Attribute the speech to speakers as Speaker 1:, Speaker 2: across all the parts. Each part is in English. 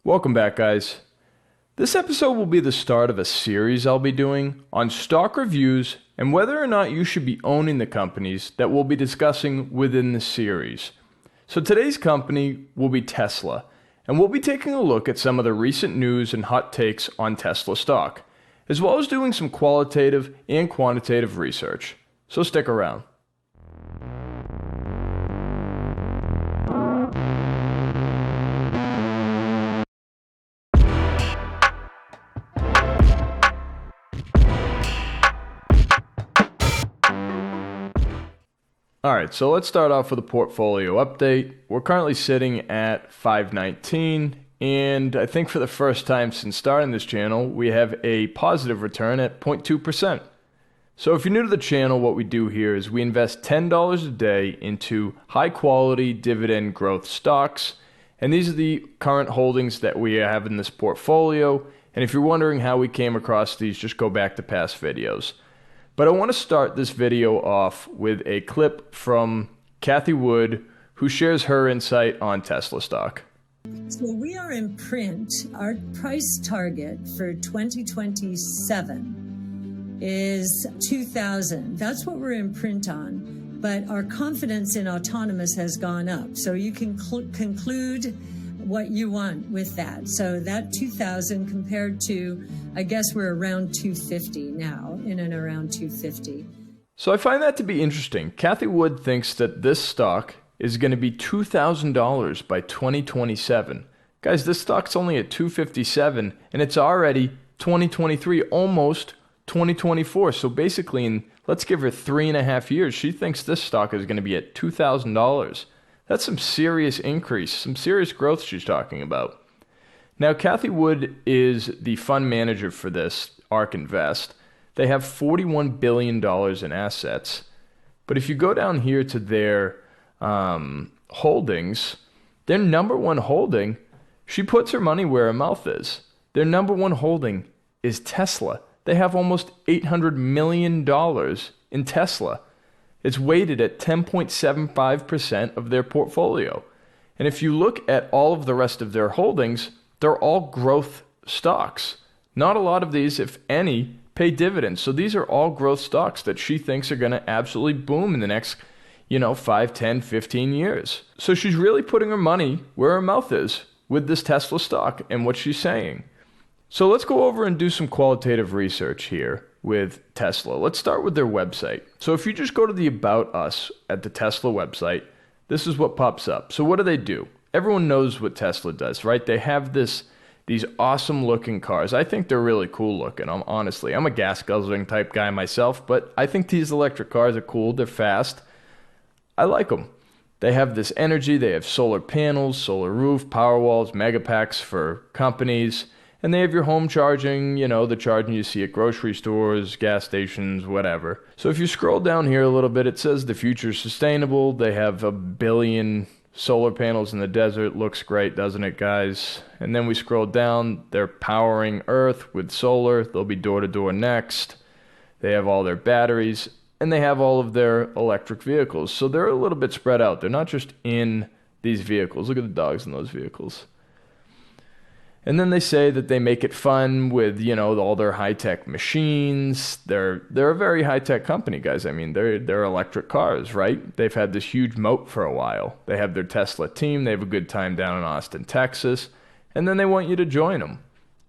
Speaker 1: Welcome back, guys. This episode will be the start of a series I'll be doing on stock reviews and whether or not you should be owning the companies that we'll be discussing within the series. So today's company will be Tesla, and we'll be taking a look at some of the recent news and hot takes on Tesla stock, as well as doing some qualitative and quantitative research. So stick around. Alright, so let's start off with a portfolio update. We're currently sitting at 519, and I think for the first time since starting this channel, we have a positive return at 0.2%. So if you're new to the channel, what we do here is we invest $10 a day into high quality dividend growth stocks, and these are the current holdings that we have in this portfolio. And if you're wondering how we came across these, just go back to past videos. But I want to start this video off with a clip from Cathy Wood, who shares her insight on Tesla stock.
Speaker 2: So we are in print. Our price target for 2027 is 2,000. That's what we're in print on. But our confidence in autonomous has gone up. So you can conclude what you want with that. So that 2,000 compared to, I guess we're around 250 now, in and around 250.
Speaker 1: So I find that to be interesting. Cathy Wood thinks that this stock is going to be $2,000 by 2027. Guys, this stock's only at 257 and it's already 2023, almost 2024. So basically, let's give her 3.5 years. She thinks this stock is going to be at $2,000. That's some serious increase, some serious growth she's talking about. Now, Cathy Wood is the fund manager for this, ARK Invest. They have $41 billion in assets. But if you go down here to their holdings, their number one holding, she puts her money where her mouth is. Their number one holding is Tesla. They have almost $800 million in Tesla. It's weighted at 10.75% of their portfolio. And if you look at all of the rest of their holdings, they're all growth stocks. Not a lot of these, if any, pay dividends. So these are all growth stocks that she thinks are going to absolutely boom in the next, 5, 10, 15 years. So she's really putting her money where her mouth is with this Tesla stock and what she's saying. So let's go over and do some qualitative research here with Tesla. Let's start with their website. So if you just go to the About Us at the Tesla website, this is what pops up. So what do? Everyone knows what Tesla does, right? They have these awesome looking cars. I think they're really cool looking. I'm a gas guzzling type guy myself, but I think these electric cars are cool. They're fast. I like them. They have this energy. They have solar panels, solar roof, power walls, mega packs for companies. And they have your home charging, the charging you see at grocery stores, gas stations, whatever. So if you scroll down here a little bit, it says the future is sustainable. They have 1 billion solar panels in the desert. Looks great, doesn't it, guys? And then we scroll down. They're powering Earth with solar. They'll be door to door next. They have all their batteries. And they have all of their electric vehicles. So they're a little bit spread out. They're not just in these vehicles. Look at the dogs in those vehicles. And then they say that they make it fun with, all their high-tech machines. They're a very high-tech company, guys. I mean, they're electric cars, right? They've had this huge moat for a while. They have their Tesla team. They have a good time down in Austin, Texas. And then they want you to join them.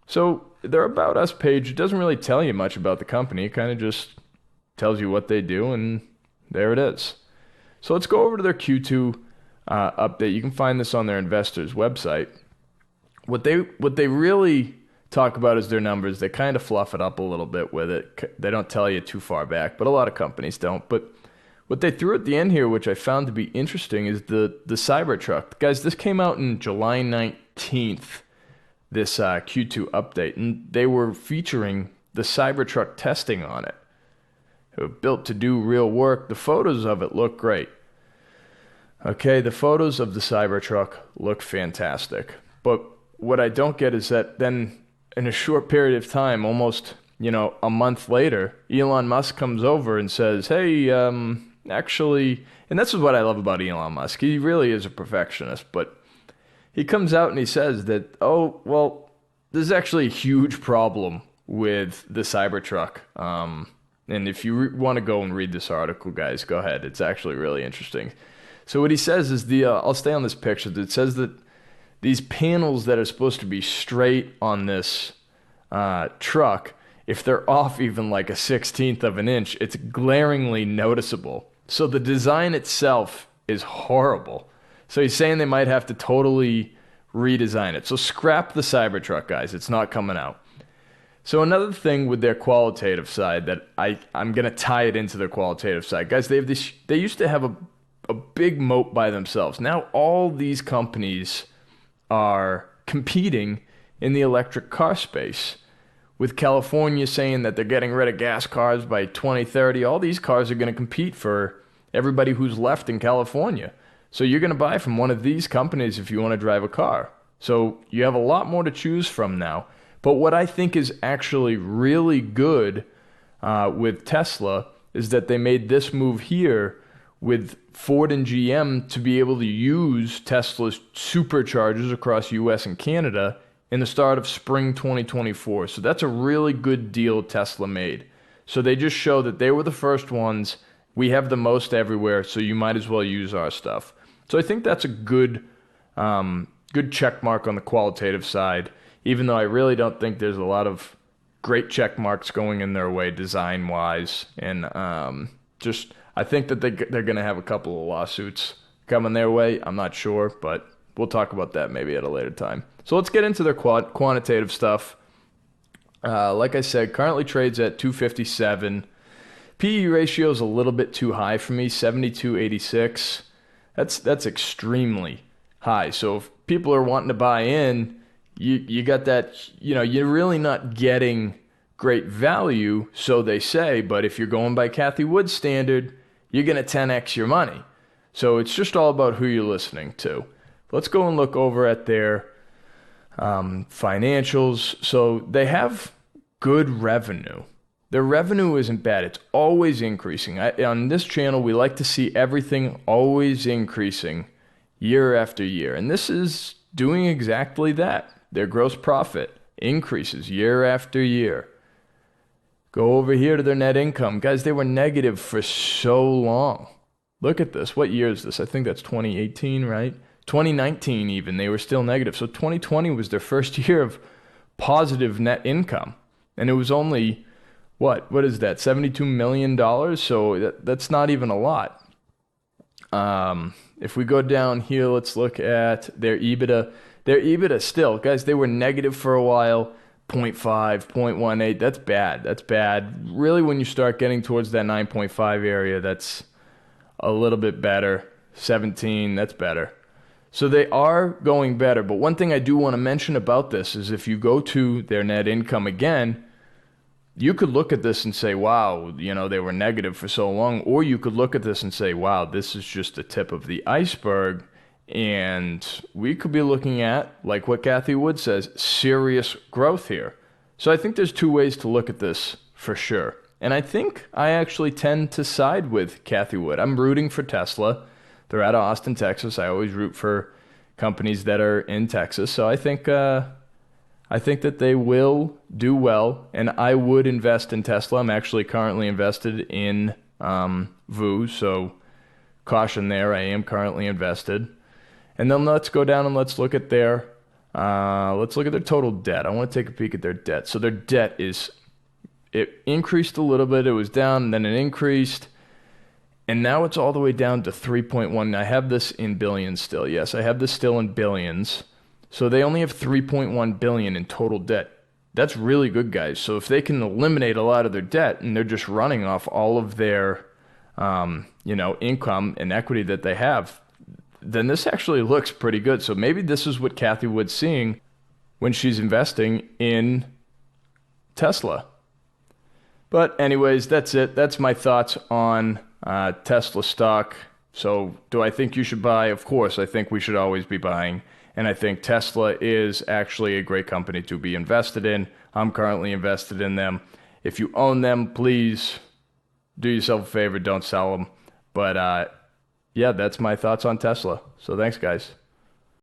Speaker 1: So their About Us page doesn't really tell you much about the company. It kind of just tells you what they do, and there it is. So let's go over to their Q2 update. You can find this on their investors' website. What they really talk about is their numbers. They kind of fluff it up a little bit with it. They don't tell you too far back, but a lot of companies don't. But what they threw at the end here, which I found to be interesting, is the Cybertruck. Guys, this came out in July 19th, this Q2 update, and they were featuring the Cybertruck testing on it. It was built to do real work. The photos of it look great. Okay, the photos of the Cybertruck look fantastic. But what I don't get is that then in a short period of time, almost, a month later, Elon Musk comes over and says, hey, actually, and this is what I love about Elon Musk. He really is a perfectionist, but he comes out and he says that, oh, well, there's actually a huge problem with the Cybertruck. And if you want to go and read this article, guys, go ahead. It's actually really interesting. So what he says is I'll stay on this picture. It says that these panels that are supposed to be straight on this truck, if they're off even like a 16th of an inch, it's glaringly noticeable. So the design itself is horrible. So he's saying they might have to totally redesign it. So scrap the Cybertruck, guys. It's not coming out. So another thing with their qualitative side that I'm going to tie it into their qualitative side. Guys, they used to have a big moat by themselves. Now all these companies are competing in the electric car space. With California saying that they're getting rid of gas cars by 2030, all these cars are going to compete for everybody who's left in California. So you're going to buy from one of these companies if you want to drive a car. So you have a lot more to choose from now. But what I think is actually really good with Tesla is that they made this move here with Ford and GM to be able to use Tesla's superchargers across US and Canada in the start of spring 2024. So that's a really good deal Tesla made. So they just show that they were the first ones. We have the most everywhere, so you might as well use our stuff. So I think that's a good check mark on the qualitative side, even though I really don't think there's a lot of great check marks going in their way design-wise. And I think that they're going to have a couple of lawsuits coming their way. I'm not sure, but we'll talk about that maybe at a later time. So let's get into their quantitative stuff. Like I said, currently trades at 257. PE ratio is a little bit too high for me, 72.86. That's extremely high. So if people are wanting to buy in, you got that, you're really not getting great value, so they say, but if you're going by Cathy Wood standard, you're going to 10x your money. So it's just all about who you're listening to. Let's go and look over at their financials. So they have good revenue. Their revenue isn't bad. It's always increasing. On this channel, we like to see everything always increasing year after year. And this is doing exactly that. Their gross profit increases year after year. Go over here to their net income. Guys, they were negative for so long. Look at this. What year is this? I think that's 2018, right? 2019 even, they were still negative. So 2020 was their first year of positive net income. And it was only, what is that, $72 million? So that's not even a lot. If we go down here, let's look at their EBITDA. Their EBITDA still, guys, they were negative for a while, 0.5, 0.18. That's bad. That's bad. Really, when you start getting towards that 9.5 area, that's a little bit better. 17, that's better. So they are going better. But one thing I do want to mention about this is if you go to their net income again, you could look at this and say, wow, they were negative for so long. Or you could look at this and say, wow, this is just the tip of the iceberg. And we could be looking at, like what Cathy Wood says, serious growth here. So I think there's two ways to look at this for sure. And I think I actually tend to side with Cathy Wood. I'm rooting for Tesla. They're out of Austin, Texas. I always root for companies that are in Texas. So I think that they will do well, and I would invest in Tesla. I'm actually currently invested in VU, so caution there. I am currently invested. And then let's go down and let's look at their total debt. I want to take a peek at their debt. So their debt it increased a little bit. It was down, and then it increased. And now it's all the way down to 3.1. I have this in billions still. Yes, I have this still in billions. So they only have 3.1 billion in total debt. That's really good, guys. So if they can eliminate a lot of their debt and they're just running off all of their income and equity that they have, then this actually looks pretty good. So maybe this is what Cathy Wood's seeing when she's investing in Tesla. But anyways, that's it. That's my thoughts on Tesla stock. So do I think you should buy? Of course, I think we should always be buying. And I think Tesla is actually a great company to be invested in. I'm currently invested in them. If you own them, please do yourself a favor, don't sell them. But yeah, that's my thoughts on Tesla. So thanks, guys.